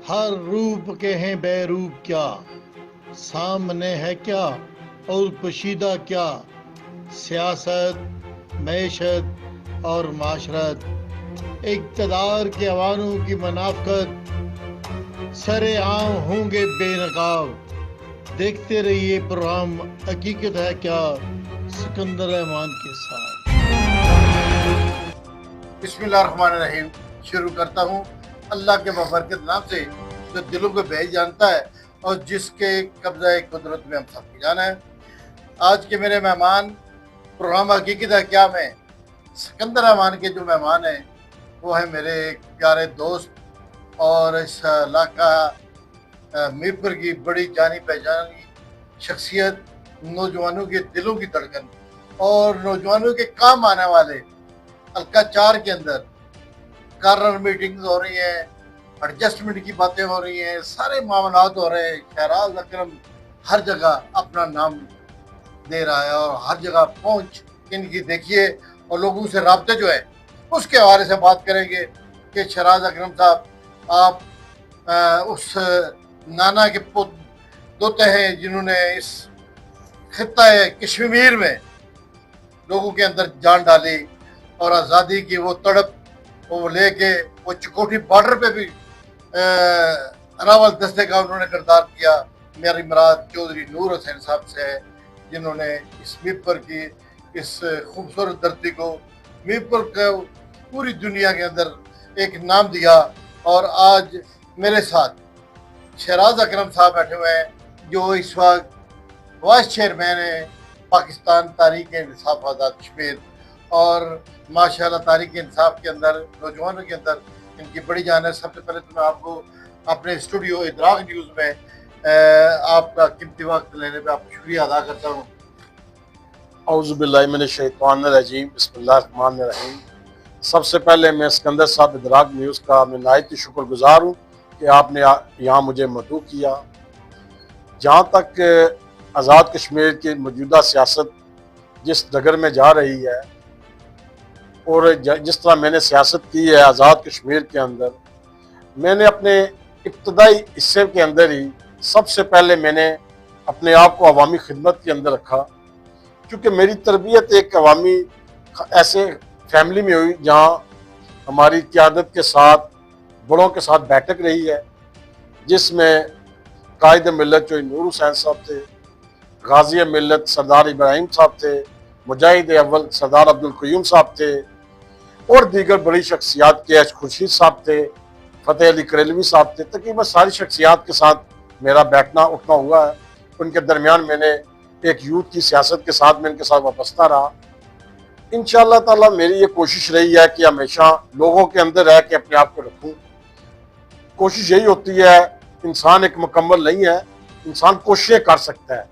हर रूप के हैं बैरूप क्या, सामने है क्या और पोशीदा क्या, सियासत, मैशत और माशरत, इक़्तिदार के अवानों की मनाफ़कत, सरे आम होंगे बेनकाब। देखते रहिए प्रोग्राम हकीकत है क्या, सिकंदर रहमान के साथ। बिस्मिल्लाहिर्रहमानिर्रहीम। शुरू करता हूँ अल्लाह के बबरकत नाम से, जो दिलों को भेज जानता है और जिसके कब्ज़ा कुदरत में हम सबकी जान है। आज के मेरे मेहमान प्रोग्राम हकीकत है क्या में सिकंदर रहमान के जो मेहमान हैं वो है मेरे प्यारे दोस्त और इस इलाका मीरपुर की बड़ी जानी पहचानी शख्सियत, नौजवानों के दिलों की धड़कन और नौजवानों के काम आने वाले। हल्का 4 के अंदर कार्नर मीटिंग्स हो रही हैं, एडजस्टमेंट की बातें हो रही हैं, सारे मामलात हो रहे हैं। शहराज अकरम हर जगह अपना नाम दे रहा है और हर जगह पहुंच इनकी देखिए और लोगों से राब्ते जो है उसके हवाले से बात करेंगे कि शहराज अकरम साहब, आप उस नाना के दोते हैं जिन्होंने इस खित्ता कश्मीर में लोगों के अंदर जान डाली और आज़ादी की वो तड़प वो लेके वो चिकोटी बॉर्डर पे भी अरावल दस्ते का उन्होंने किरदार किया। मेरी मुराद चौधरी नूर हुसैन साहब से है, जिन्होंने इस मीरपुर की इस खूबसूरत धरती को, मीरपुर को पूरी दुनिया के अंदर एक नाम दिया। और आज मेरे साथ शहराज अकरम साहब बैठे हुए हैं, जो इस वक्त वाइस चेयरमैन है पाकिस्तान तहरीक इंसाफ आज़ाद कश्मीर। और माशाल्लाह तहरीक इंसाफ के अंदर नौजवानों के अंदर इनकी बड़ी जान है। सबसे पहले तो मैं आपको अपने स्टूडियो इदराक न्यूज़ में आपका कीमती वक्त लेने पे आपका शुक्रिया अदा करता हूँ। औज़ुबिल्लाहि मिनश्शैतानिर्रजीम, बिस्मिल्लाहिर्रहमानिर्रहीम। सबसे पहले मैं सिकंदर साहब इदराक न्यूज़ का मैं नहायत ही शुक्रगुजार हूँ कि आपने यहाँ मुझे मदऊ किया। जहाँ तक आज़ाद कश्मीर की मौजूदा सियासत जिस डगर में जा रही है और जिस तरह मैंने सियासत की है आज़ाद कश्मीर के अंदर, मैंने अपने इब्तदाई हिस्से के अंदर ही सबसे पहले मैंने अपने आप को अवामी खिदमत के अंदर रखा, क्योंकि मेरी तरबियत एक अवामी ऐसे फैमिली में हुई जहाँ हमारी क़यादत के साथ बड़ों के साथ बैठक रही है, जिसमें कायद मिल्लत जो नूर हुसैन साहब थे, गाजी मिल्लत सरदार इब्राहिम साहब थे, मुजाहिद अव्वल सरदार अब्दुल क़य्यूम साहब थे और दीगर बड़ी शख्सियात के खुर्शीद साहब थे, फ़तेह अली करेलवी साहब थे। तकरीबन सारी शख्सियात के साथ मेरा बैठना उठना हुआ है। उनके दरमियान मैंने एक यूथ की सियासत के साथ में इनके साथ वाबस्ता रहा। इंशाअल्लाह ताला मेरी ये कोशिश रही है कि हमेशा लोगों के अंदर रह के अपने आप को रखूँ। कोशिश यही होती है, इंसान एक मुकम्मल नहीं है, इंसान कोशिशें कर सकता है,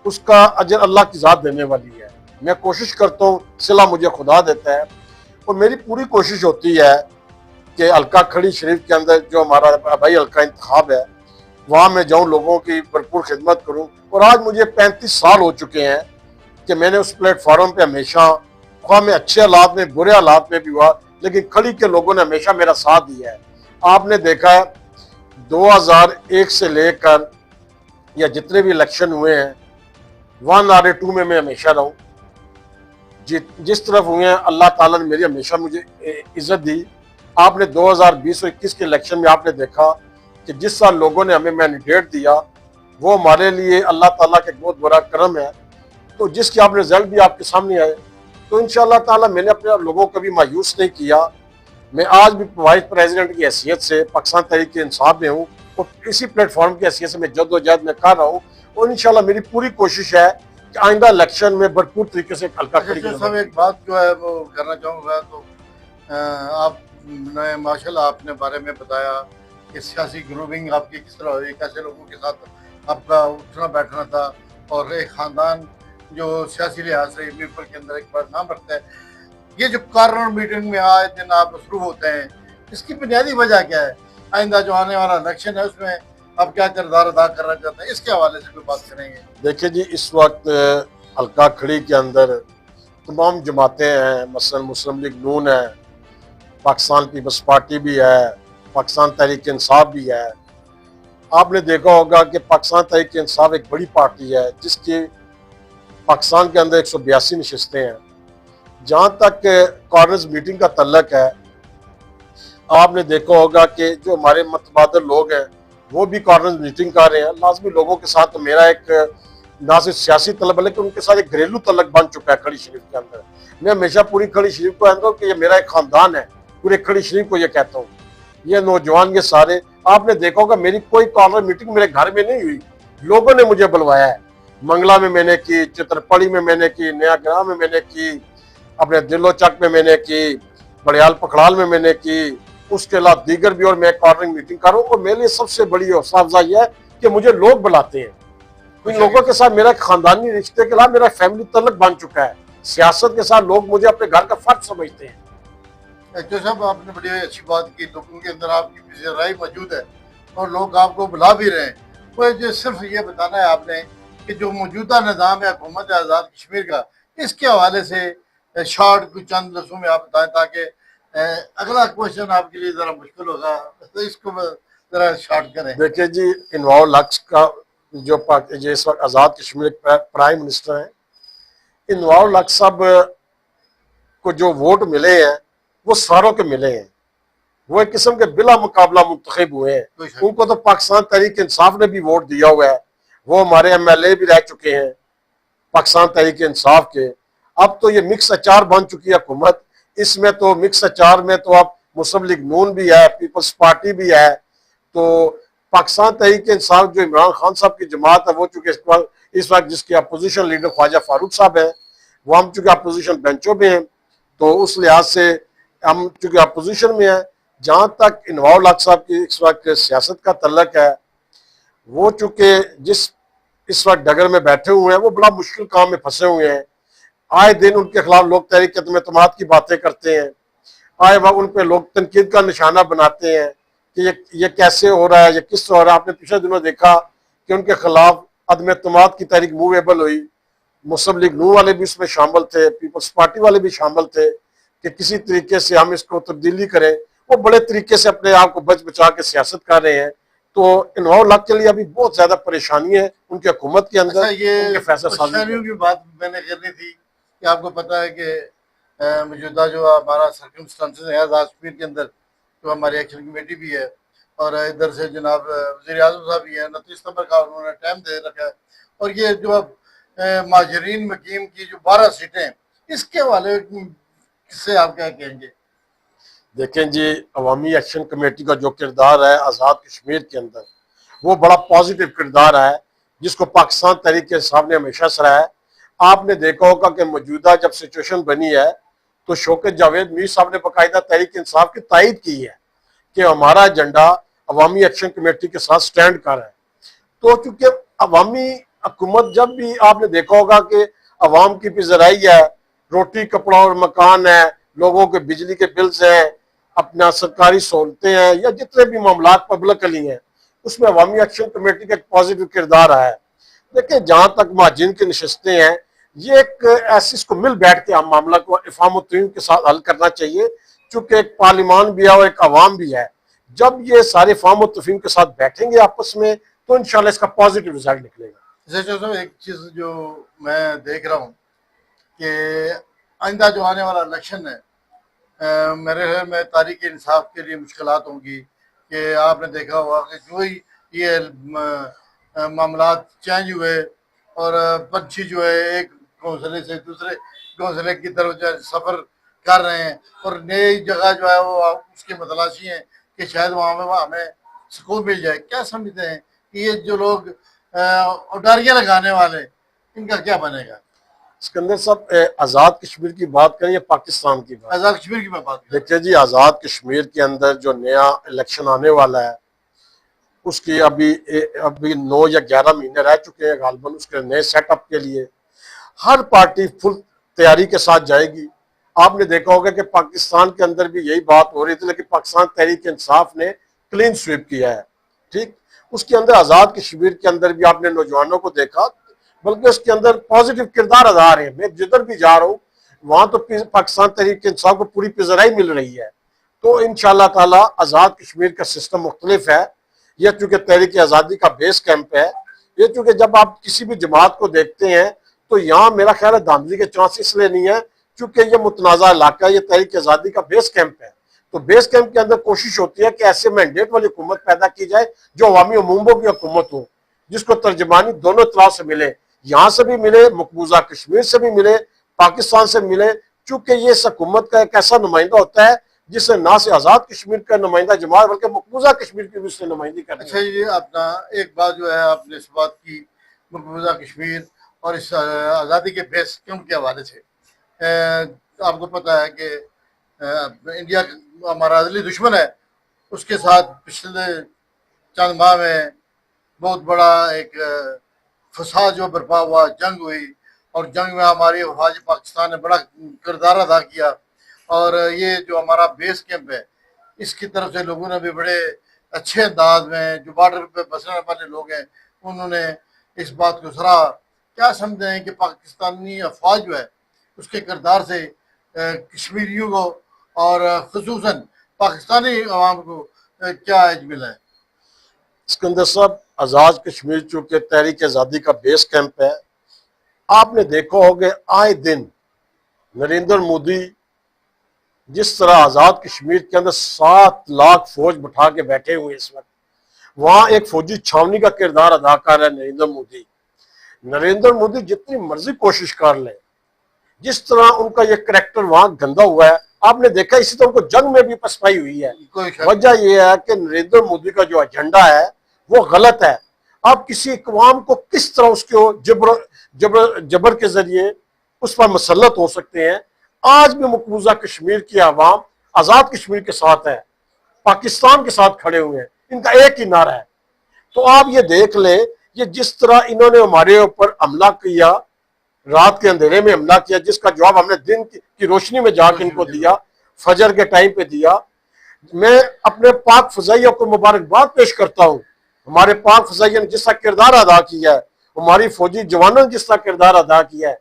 उसका अजर अल्लाह की ज़ात देने वाली है। मैं कोशिश करता हूँ, सिला मुझे खुदा देता है। और मेरी पूरी कोशिश होती है कि हल्का खड़ी शरीफ के अंदर जो हमारा भाई हल्का इंतखाब है, वहाँ मैं जाऊँ, लोगों की भरपूर खिदमत करूँ। और आज मुझे 35 साल हो चुके हैं कि मैंने उस प्लेटफॉर्म पे हमेशा, ख्वाह में अच्छे हालात में बुरे हालात में भी हुआ, लेकिन खड़ी के लोगों ने हमेशा मेरा साथ दिया है। आपने देखा 2001 से लेकर या जितने भी इलेक्शन हुए हैं 1 और 2 में मैं हमेशा रहूँ। जिस तरफ हुए हैं अल्लाह ताला ने मेरी हमेशा मुझे इज्जत दी। आपने 2020 और 21 के इलेक्शन में आपने देखा कि जिस साल लोगों ने हमें मैंडेट दिया वो हमारे लिए अल्लाह ताला का बहुत बड़ा करम है, तो जिसके आपने रिजल्ट भी आपके सामने आए। तो इंशाअल्लाह ताला मैंने अपने लोगों को भी मायूस नहीं किया। मैं आज भी वाइस प्रेसिडेंट की हैसियत से पाकिस्तान तहरीक इंसाफ में हूँ और इसी प्लेटफॉर्म की हैसियत से मैं जद्दोजहद में कर रहा हूँ। और इंशाअल्लाह मेरी पूरी कोशिश है कि आइंदा इलेक्शन में भरपूर तरीके से हल्का खड़ी सब एक बात जो है वो करना चाहूँगा। तो आपने माशाल्लाह आपने बारे में बताया कि सियासी ग्रुपिंग आपकी किस तरह हुई, कैसे लोगों के साथ आपका उठना बैठना था और एक ख़ानदान जो सियासी लिहाज से मीरपुर के अंदर एक बड़ा नाम रखता है। ये जो कार्नर मीटिंग में आए दिन आप मसरूफ होते हैं, इसकी बुनियादी वजह क्या है? आइंदा जो आने वाला इलेक्शन है उसमें आप क्या किरदार अदा करना चाहते हैं, इसके हवाले से कोई बात करेंगे? देखिए जी, इस वक्त हल्का खड़ी के अंदर तमाम जमातें हैं, मसलन मुस्लिम लीग नून है, पाकिस्तान पीपल्स पार्टी भी है, पाकिस्तान तहरीक इंसाफ भी है। आपने देखा होगा कि पाकिस्तान तहरीक इंसाफ एक बड़ी पार्टी है जिसकी पाकिस्तान के अंदर 182 नशिस्तें हैं। जहाँ तक कॉर्नर्स मीटिंग का तल्लक है, आपने देखा होगा कि जो हमारे मतबादल लोग हैं वो भी कॉर्नर्स मीटिंग कर रहे हैं। लाजमी लोगों के साथ तो मेरा एक ना सिर्फ सियासी तलब है लेकिन उनके साथ एक घरेलू तल्लक बन चुका है खड़ी शरीफ के अंदर। मैं हमेशा पूरी खड़ी शरीफ को कहता हूँ कि ये मेरा एक खानदान है, पूरे खड़ी शरीफ को ये कहता हूँ। ये नौजवान ये सारे, आपने देखा होगा मेरी कोई कॉर्नर मीटिंग मेरे घर में नहीं हुई, लोगों ने मुझे बुलवाया है। मंगला में मैंने की, चित्रपड़ी में मैंने की, नया ग्राम में मैंने की, अपने दिलो चक में मैंने की, बड़ियाल पखड़ाल में मैंने की, उसके अलावा दीगर भी, और मैं कॉर्नरिंग मीटिंग कर रहा हूँ। और मेरे लिए सबसे बड़ी हौसला अफजाई है कि मुझे लोग बुलाते हैं। इन लोगों के साथ मेरा खानदानी रिश्ते के अलावा मेरा फैमिली तल्लक बन चुका है। सियासत के साथ लोग मुझे अपने घर का फर्ज समझते हैं। तो साहब आपने बड़ी अच्छी बात की, लोगों के अंदर आपकी पिज़राई मौजूद है और लोग आपको बुला भी रहे हैं। वो जो सिर्फ ये बताना है आपने कि जो मौजूदा निज़ाम है हुकूमत आज़ाद कश्मीर का, इसके हवाले से शॉर्ट कुछ चंद लफ्ज़ों में आप बताएं ताकि अगला क्वेश्चन आपके लिए ज़रा मुश्किल होगा, तो इसको ज़रा शॉर्ट करें। देखिए जी, इनवाल हक का जो इस वक्त आज़ाद कश्मीर प्राइम मिनिस्टर हैं, इनवाल हक साहब को जो वोट मिले हैं वो सारों के मिले हैं। वो एक किस्म के बिला मुकाबला मुंतखब हुए हैं। उनको तो पाकिस्तान तहरीक इंसाफ ने भी वोट दिया हुआ है, वो हमारे MLA भी रह चुके हैं पाकिस्तान तहरीक इंसाफ के। अब तो ये मिक्स अचार बन चुकी है हुकूमत। इसमें तो मिक्स अचार में तो अब मुस्लिम लीग नून भी है, पीपल्स पार्टी भी है। तो पाकिस्तान तहरीक इंसाफ जो इमरान खान साहब की जमात है, वो चूंकि इस वक्त जिसके अपोजिशन लीडर ख्वाजा फारूक साहब है, वो हम चूंकि अपोजिशन बेंचों में हैं, तो उस लिहाज से हम चूंकि अपोजिशन में है। जहाँ तक इनवाल हक साहब की इस वक्त सियासत का तल्लक है, वो चूंकि जिस इस वक्त डगर में बैठे हुए हैं वो बड़ा मुश्किल काम में फंसे हुए हैं। आए दिन उनके खिलाफ लोग तहरीक एतमाद की बातें करते हैं, आए वक्त उन पर लोग तनकीद का निशाना बनाते हैं कि ये कैसे हो रहा है, ये किस हो रहा है। आपने पिछले दिनों देखा कि उनके खिलाफ अदम एतमाद की तहरीक मूवेबल हुई। मुस्लिम लीग नून वाले भी इसमें शामिल थे, पीपल्स पार्टी वाले भी शामिल थे कि किसी तरीके से हम इसको तब्दीली करें। वो बड़े तरीके से अपने आप को बच बचा के सियासत कर रहे हैं। तो इनवाल हक के लिए अभी बहुत ज्यादा परेशानी है उनकी हुकूमत के अंदर। ये परेशानियों की बात मैंने करनी थी कि आपको पता है कि मौजूदा जो हमारा सर्कमस्टांसेस है आज़ाद कश्मीर के अंदर, तो हमारी एक्शन कमेटी भी है और इधर से जनाब वज़ीर आज़म साहब भी है, 29 सितंबर का उन्होंने टाइम दे रखा है। और ये जो अब माजरीन मकीम की जो 12 सीटें हैं, इसके हवाले किससे आप क्या कहेंगे? देखें जी, अवामी एक्शन कमेटी का जो किरदार है आज़ाद कश्मीर के अंदर, वो बड़ा पॉजिटिव किरदार है जिसको पाकिस्तान तहरीक इंसाफ ने हमेशा सराहा है। आपने देखा होगा कि मौजूदा जब सिचुएशन बनी है तो शौकत जावेद मीर साहब ने बाकायदा तहरीक इंसाफ की तायद की है कि हमारा एजेंडा अवामी एक्शन कमेटी के साथ स्टैंड कर रहा है। तो चूंकि अवामी हुकूमत, जब भी आपने देखा होगा कि अवाम की पिज़राई है, रोटी कपड़ा और मकान है, लोगों के बिजली के बिल्स हैं, अपना सरकारी सहूलतें हैं, या जितने भी मामला पब्लिकली हैं, उसमें अवामी एक्शन कमेटी का एक पॉजिटिव किरदार है। देखिए, जहाँ तक महाजिन की नशस्तें हैं, ये एक ऐसी इसको मिल बैठ के हम मामला को इफ़ाम के साथ हल करना चाहिए, चूंकि एक पार्लिमान भी है और एक अवाम भी है। जब ये सारे इफ़ाम के साथ बैठेंगे आपस में तो इंशाल्लाह इसका पॉजिटिव रिजल्ट निकलेगा। एक चीज़ जो मैं देख रहा हूँ कि आइंदा जो आने वाला इलेक्शन है, मेरे ख्याल में तारीख इंसाफ के लिए मुश्किलात होंगी कि आपने देखा होगा कि जो ही ये मामला चेंज हुए और पंछी जो है एक घोंसले से दूसरे घोंसले की तरफ जो है सफ़र कर रहे हैं और नई जगह जो है वो उसकी मतलाशी है कि शायद वहाँ में हमें सुकून मिल जाए। क्या समझते हैं कि ये जो लोग उडारियाँ लगाने वाले, इनका क्या बनेगा? सिकंदर साहब, आज़ाद कश्मीर की बात करें या पाकिस्तान की बात? आज़ाद कश्मीर की मैं बात करें। देखिए जी, आज़ाद कश्मीर के अंदर जो नया इलेक्शन आने वाला है उसकी अभी 9 या 11 महीने रह चुके हैं गालबन उसके नए सेटअप के लिए। हर पार्टी फुल तैयारी के साथ जाएगी। आपने देखा होगा कि पाकिस्तान के अंदर भी यही बात हो रही थी, लेकिन पाकिस्तान तहरीक इंसाफ ने क्लीन स्वीप किया है। ठीक, उसके अंदर आज़ाद कश्मीर के अंदर भी आपने नौजवानों को देखा, बल्कि उसके अंदर पॉजिटिव किरदार अदा रहे हैं। मैं जिधर भी जा रहा हूँ वहां तो पाकिस्तान तहरीक इंसाफ को पूरी पिज़राई मिल रही है। तो इंशाअल्लाह ताला आज़ाद कश्मीर का सिस्टम मुख्तलिफ है। यह चूंकि तहरीक आज़ादी का बेस कैंप है, ये चूंकि जब आप किसी भी जमात को देखते हैं तो यहाँ मेरा ख्याल है धांधली के चांस इसलिए नहीं है चूंकि ये मुतनाज़ा इलाका है, ये तहरीक आज़ादी का बेस कैंप है। तो बेस कैंप के अंदर कोशिश होती है कि ऐसे मैंडेट वाली हुकूमत पैदा की जाए जो अवामी अमूमों की हुकूमत हो, जिसको तर्जमानी दोनों तरह से मिले, यहाँ से भी मिले, मकबूजा कश्मीर से भी मिले, पाकिस्तान से मिले। चूंकि ये इस हुकूमत का एक ऐसा नुमाइंदा होता है जिससे ना से आज़ाद कश्मीर का नुमाइंदा जमात बल्कि मकबूजा कश्मीर की भी उससे नुमाइंदगी करनी अच्छा, ये अपना एक बात जो है आपने इस बात की मकबूजा कश्मीर और इस आज़ादी के बेस कैंप के हवाले से, आपको पता है कि इंडिया हमारा अज़ली दुश्मन है, उसके साथ पिछले चंद माह में बहुत बड़ा एक फसाद जो बर्पा हुआ, जंग हुई, और जंग में हमारी फौज पाकिस्तान ने बड़ा किरदार अदा किया। और ये जो हमारा बेस कैंप है, इसकी तरफ से लोगों ने भी बड़े अच्छे अंदाज में, जो बॉर्डर पे बसने वाले लोग हैं, उन्होंने इस बात को सराहा। क्या समझते हैं कि पाकिस्तानी अफवाज जो है उसके किरदार से कश्मीरियों को और खुसूसन पाकिस्तानी अवाम को क्या एज मिला है? सिकंदर साहब, आज़ाद कश्मीर चूंकि तहरीक आज़ादी का बेस कैंप है, आपने देखा होगा आए दिन नरेंद्र मोदी जिस तरह आज़ाद कश्मीर के अंदर 7 लाख फौज बैठा के बैठे हुए इस वक्त, वहां एक फौजी छावनी का किरदार अदा कर रहा है नरेंद्र मोदी। नरेंद्र मोदी जितनी मर्जी कोशिश कर ले, जिस तरह उनका ये करैक्टर वहां गंदा हुआ है, आपने देखा, इसी तरह उनको जंग में भी पसपाई हुई है। वजह यह है कि नरेंद्र मोदी का जो एजेंडा है वो गलत है। आप किसी अवाम को किस तरह उसके जबर के जरिए उस पर मसलत हो सकते हैं। आज भी मकबूजा कश्मीर की आवाम आज़ाद कश्मीर के साथ है, पाकिस्तान के साथ खड़े हुए हैं, इनका एक ही नारा है। तो आप ये देख लें, ये जिस तरह इन्होंने हमारे ऊपर हमला किया, रात के अंधेरे में हमला किया, जिसका जवाब हमने दिन की रोशनी में जाकर इनको दिया, फजर के टाइम पे दिया। मैं अपने पाक फजाइया को मुबारकबाद पेश करता हूँ। हमारे पाक फजाइया ने जिसका किरदार अदा किया है, हमारी फौजी जवानों ने जिसका किरदार अदा किया है,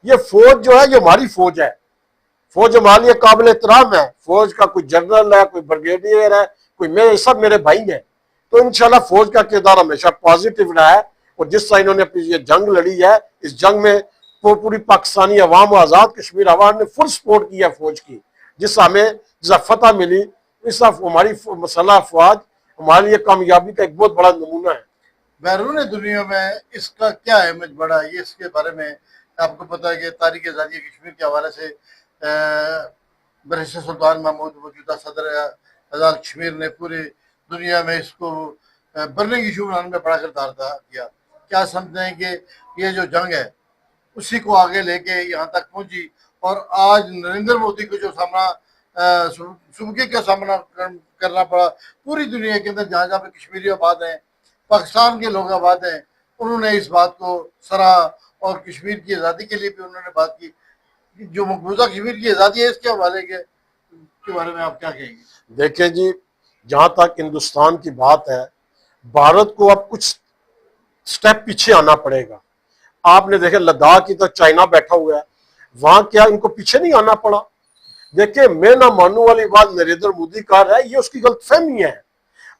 ये फौज जो है ये हमारी फौज है, फौज हमारे लिए काबिल एहतराम है। फौज का कोई जनरल है, कोई ब्रिगेडियर है, कोई मेरे, सब मेरे भाई हैं। तो इंशाल्लाह फौज का किरदार हमेशा पॉजिटिव रहा है। और जिस तरह इन्होंने अपनी ये जंग लड़ी है, इस जंग में पूरी पाकिस्तानी अवाम और आज़ाद कश्मीर अवाम ने फुल सपोर्ट किया फौज की, जिससे हमें जिस फतह मिली, इस हमारी मसल्ह अफवाज हमारे लिए कामयाबी का एक बहुत बड़ा नमूना है। बैरून दुनिया में इसका क्या इमेज बढ़ा है, ये इसके बारे में आपको पता है कि तारीख आज़ादी कश्मीर के हवाले से बरिस्टर सुल्तान महमूद मौजूदा सदर आज़ाद कश्मीर ने पूरी दुनिया में इसको बर्निंग इशू बनाने में बड़ा किरदार अदा किया। क्या समझते हैं कि ये जो जंग है उसी को आगे लेके यहाँ तक पहुंची, और आज नरेंद्र मोदी को जो सामना सुबकी का सामना करना पड़ा पूरी दुनिया के अंदर, जहाँ जहाँ पे कश्मीरी आबाद हैं, पाकिस्तान के लोग आबाद हैं, उन्होंने इस बात को सराहा और कश्मीर की आज़ादी के लिए भी उन्होंने बात की। जो मकबूजा कश्मीर की आज़ादी है, इसके हवाले के बारे में आप क्या कहेंगे? देखिए जी, जहाँ तक हिंदुस्तान की बात है, भारत को अब कुछ स्टेप पीछे आना पड़ेगा। आपने देखे लद्दाख की तो चाइना बैठा हुआ है, वहां क्या इनको पीछे नहीं आना पड़ा? देखिए, मैं ना मानने वाली बात नरेंद्र मोदी कर रहा है, ये उसकी गलतफहमी है।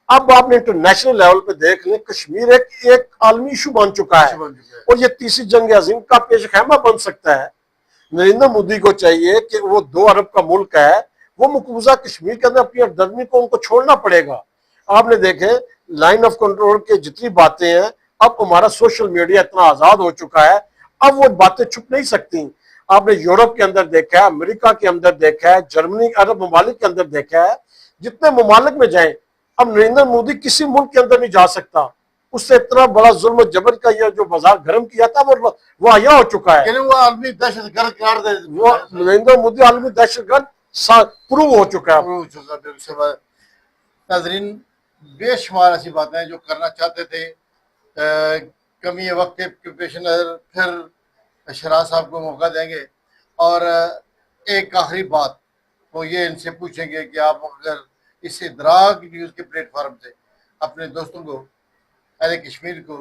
अब आपने इंटरनेशनल लेवल पे देख लें, कश्मीर एक आलमी इशू बन चुका है और ये तीसरी जंग अजीम का पेश खैमा बन सकता है। नरेंद्र मोदी को चाहिए कि वो 2 अरब का मुल्क है, वो मकबूजा कश्मीर के अंदर अपनी हरदर्मी को उनको छोड़ना पड़ेगा। आपने देखे लाइन ऑफ कंट्रोल के जितनी बातें हैं, अब हमारा सोशल मीडिया इतना आजाद हो चुका है, अब वो बातें छुप नहीं सकती। आपने यूरोप के अंदर देखा है, अमेरिका के अंदर देखा है, जर्मनी, अरब ममालिक के अंदर देखा है, जितने ममालिक में जाए, अब नरेंद्र मोदी किसी मुल्क के अंदर नहीं जा सकता। उससे इतना बड़ा जुल्म जबर का यह जो बाजार गर्म किया था वो आया हो चुका है। वो आलमी दहशतगर्द करार दे, वो नरेंद्र मोदी आलमी दहशतगर्द प्रूव हो चुका है। नाजरीन, बेशुमार ऐसी बातें जो करना चाहते थे, कमी वक्त के पेश नजर फिर शराज साहब को मौका देंगे और एक आखिरी बात वो ये इनसे पूछेंगे कि आप अगर इस इदराक न्यूज़ के प्लेटफॉर्म से अपने दोस्तों को, अहले कश्मीर को,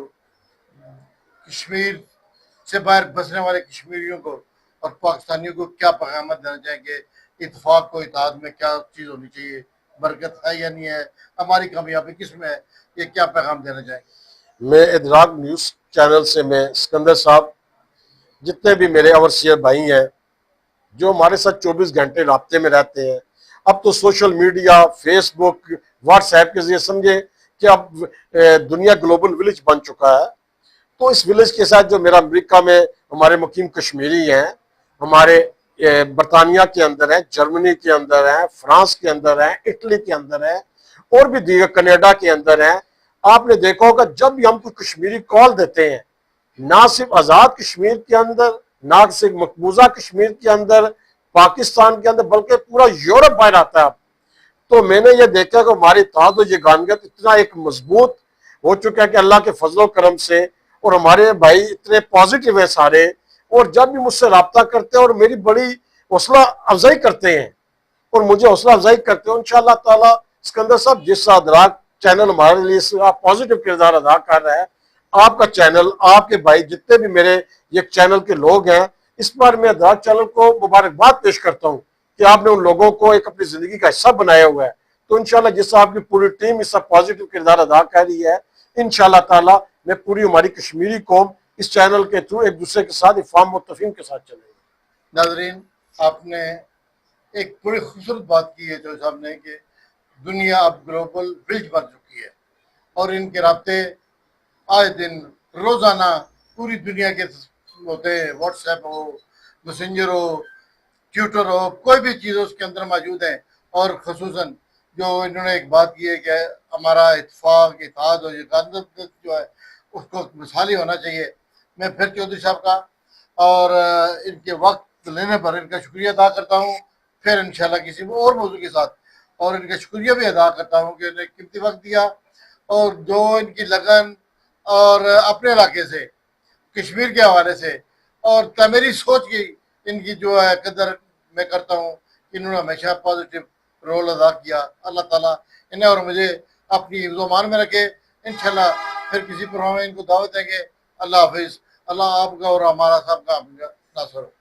कश्मीर से बाहर बसने वाले कश्मीरियों को और पाकिस्तानियों को क्या पैगाम देना चाहेंगे इत्तेफाक को इत्तेहाद में क्या चीज़ होनी चाहिए, बरकत है या नहीं है, हमारी कामयाबी किस में है, ये क्या पैगाम देना चाहेंगे? मैं इदराक न्यूज़ चैनल से मैं सिकंदर साहब, जितने भी मेरे ओवरसीयर भाई हैं जो हमारे साथ 24 घंटे राब्ते में रहते हैं, अब तो सोशल मीडिया, फेसबुक, व्हाट्सएप के जरिए समझे कि अब दुनिया ग्लोबल विलेज बन चुका है। तो इस विलेज के साथ जो मेरा अमेरिका में हमारे मुकीम कश्मीरी हैं, हमारे बरतानिया के अंदर है, जर्मनी के अंदर है, फ्रांस के अंदर है, इटली के अंदर है, और भी दीगर कनाडा के अंदर है। आपने देखा होगा जब भी हम कोई कश्मीरी कॉल देते हैं, ना सिर्फ आज़ाद कश्मीर के अंदर, ना सिर्फ मकबूजा कश्मीर के अंदर, पाकिस्तान के अंदर, बल्कि पूरा यूरोप बाहर आता है। तो मैंने ये देखा कि हमारी इत्तेहाद और यगानियत इतना एक मजबूत हो चुका है कि अल्लाह के फजल करम से, और हमारे भाई इतने पॉजिटिव है सारे, और जब भी मुझसे रब्ता करते हैं और मेरी बड़ी हौसला अफजाई करते हैं और मुझे हौसला अफजाई करते हो इंशाअल्लाह ताला। सिकंदर साहब, जिस अदराक चैनल हमारे लिए पॉजिटिव किरदार अदा कर रहा है, आपका चैनल, आपके भाई जितने भी मेरे ये चैनल के लोग हैं, इस बार मैं अदराक चैनल को मुबारकबाद पेश करता हूँ कि आपने उन लोगों को एक अपनी जिंदगी का हिस्सा बनाया हुआ है। तो इंशाल्लाह जिस आपकी पूरी टीम इस पॉजिटिव किरदार अदा कर रही है, इंशाल्लाह ताला मैं पूरी हमारी कश्मीरी कौम इस चैनल के थ्रू एक दूसरे के साथ इफ़ाम मुत्तफ़ीम के साथ चलेगी। नाजरीन, आपने एक बड़ी खूबसूरत बात की है जो साहब ने, कि दुनिया अब ग्लोबल विलेज बन चुकी है और इनके राब्ते आए दिन रोज़ाना पूरी दुनिया के होते हैं। व्हाट्सएप हो, मैसेंजर हो, ट्विटर हो, कोई भी चीज़ उसके अंदर मौजूद है। और खसूसन जो इन्होंने एक बात की है कि हमारा इत्तेफाक, इत्तेहाद और यगानियत जो है उसको मिसाली होना चाहिए। मैं फिर चौधरी साहब का और इनके वक्त लेने पर इनका शुक्रिया अदा करता हूँ। फिर इंशाल्लाह किसी और मौजूद के साथ, और इनका शुक्रिया भी अदा करता हूँ कि इन्हें कीमती वक्त दिया और जो इनकी लगन और अपने इलाके से, कश्मीर के हवाले से और मेरी सोच की इनकी जो है कदर मैं करता हूँ। इन्होंने हमेशा पॉजिटिव रोल अदा किया। अल्लाह ताला इन्हें और मुझे अपनी हिफ्ज़-ओ-मान में रखे। इंशाल्लाह फिर किसी प्रोग्राम में इनको दावत देंगे। अल्लाह हाफिज़। अल्लाह आपका और हमारा सबका नासर हो।